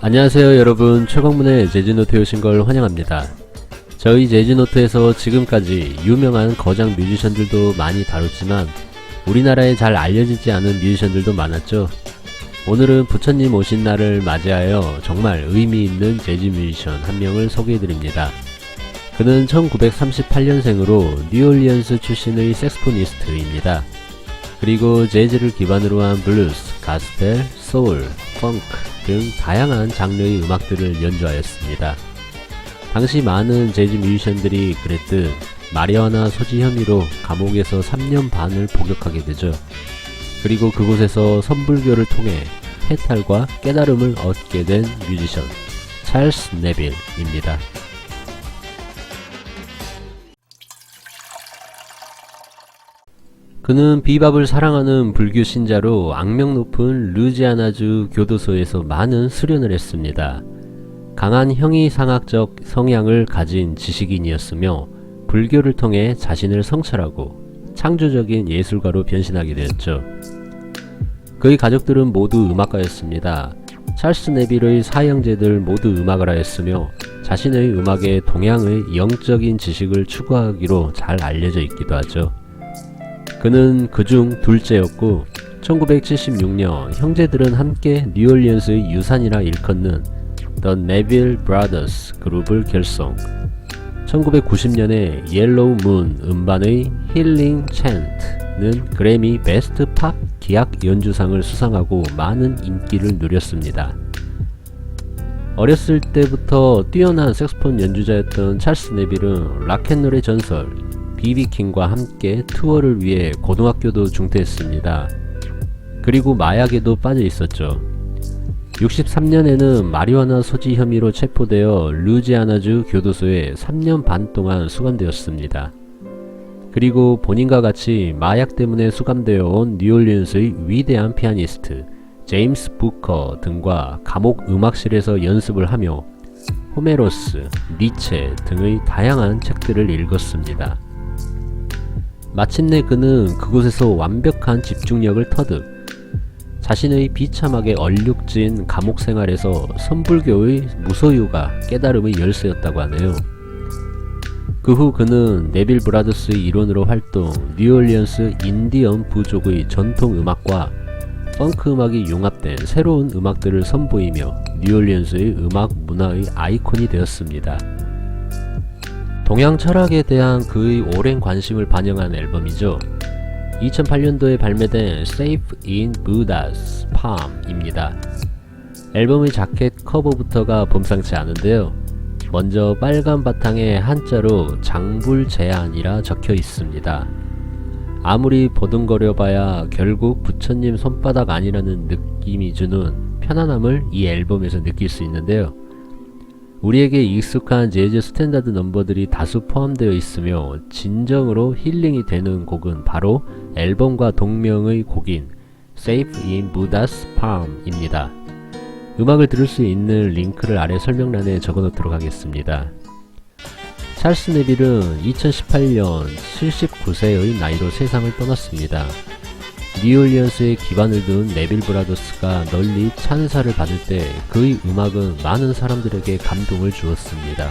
안녕하세요 여러분, 최광문의 재즈노트에 오신 걸 환영합니다. 저희 재즈노트에서 지금까지 유명한 거장 뮤지션들도 많이 다뤘지만 우리나라에 잘 알려지지 않은 뮤지션들도 많았죠. 오늘은 부처님 오신 날을 맞이하여 정말 의미있는 재즈 뮤지션 한 명을 소개해드립니다. 그는 1938년생으로 뉴올리언스 출신의 색스포니스트입니다. 그리고 재즈를 기반으로 한 블루스, 가스펠, 소울, 펑크 등 다양한 장르의 음악들을 연주하였습니다. 당시 많은 재즈 뮤지션들이 그랬듯 마리화나 소지 혐의로 감옥에서 3년 반을 복역하게 되죠. 그리고 그곳에서 선불교를 통해 해탈과 깨달음을 얻게 된 뮤지션 찰스 네빌입니다. 그는 비밥을 사랑하는 불교 신자로 악명 높은 루지아나주 교도소에서 많은 수련을 했습니다. 강한 형이상학적 성향을 가진 지식인이었으며 불교를 통해 자신을 성찰하고 창조적인 예술가로 변신하게 되었죠. 그의 가족들은 모두 음악가였습니다. 찰스 네빌의 사형제들 모두 음악을 하였으며 자신의 음악에 동양의 영적인 지식을 추구하기로 잘 알려져 있기도 하죠. 그는 그중 둘째였고 1976년 형제들은 함께 뉴올리언스의 유산이라 일컫는 The Neville Brothers 그룹을 결성. 1990년에 옐로우 문 음반의 힐링 찬트는 그래미 베스트 팝 기악 연주상을 수상하고 많은 인기를 누렸습니다. 어렸을 때부터 뛰어난 색소폰 연주자였던 찰스 네빌은 락앤롤의 전설 비비킹과 함께 투어를 위해 고등학교도 중퇴했습니다. 그리고 마약에도 빠져 있었죠. 63년에는 마리화나 소지 혐의로 체포되어 루지아나주 교도소에 3년 반 동안 수감되었습니다. 그리고 본인과 같이 마약 때문에 수감되어 온 뉴올리언스의 위대한 피아니스트 제임스 부커 등과 감옥 음악실에서 연습을 하며 호메로스, 니체 등의 다양한 책들을 읽었습니다. 마침내 그는 그곳에서 완벽한 집중력을 터득 자신의 비참하게 얼룩진 감옥 생활에서 선불교의 무소유가 깨달음의 열쇠였다고 하네요. 그 후 그는 네빌 브라더스의 일원으로 활동, 뉴올리언스 인디언 부족의 전통 음악과 펑크 음악이 융합된 새로운 음악들을 선보이며 뉴올리언스의 음악 문화의 아이콘이 되었습니다. 동양 철학에 대한 그의 오랜 관심을 반영한 앨범이죠. 2008년도에 발매된 Safe in Buddha's Palm입니다. 앨범의 자켓 커버부터가 범상치 않은데요. 먼저 빨간 바탕에 한자로 장불제안이라 적혀 있습니다. 아무리 보듬거려봐야 결국 부처님 손바닥 아니라는 느낌이 주는 편안함을 이 앨범에서 느낄 수 있는데요. 우리에게 익숙한 재즈 스탠다드 넘버들이 다수 포함되어 있으며 진정으로 힐링이 되는 곡은 바로 앨범과 동명의 곡인 Safe in Buddha's Palm입니다. 음악을 들을 수 있는 링크를 아래 설명란에 적어놓도록 하겠습니다. 찰스 네빌은 2018년 79세의 나이로 세상을 떠났습니다. 뉴올리언스에 기반을 둔 네빌 브라더스가 널리 찬사를 받을 때 그의 음악은 많은 사람들에게 감동을 주었습니다.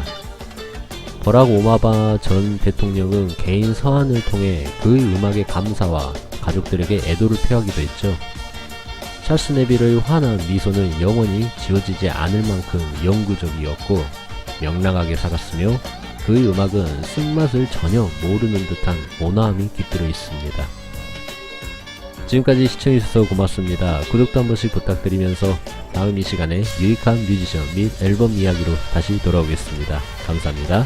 버락 오바마 전 대통령은 개인 서한을 통해 그의 음악의 감사와 가족들에게 애도를 표하기도 했죠. 찰스 네빌의 환한 미소는 영원히 지워지지 않을 만큼 영구적이었고 명랑하게 살았으며 그의 음악은 쓴맛을 전혀 모르는 듯한 온화함이 깃들어 있습니다. 지금까지 시청해주셔서 고맙습니다. 구독도 한 번씩 부탁드리면서 다음 이 시간에 유익한 뮤지션 및 앨범 이야기로 다시 돌아오겠습니다. 감사합니다.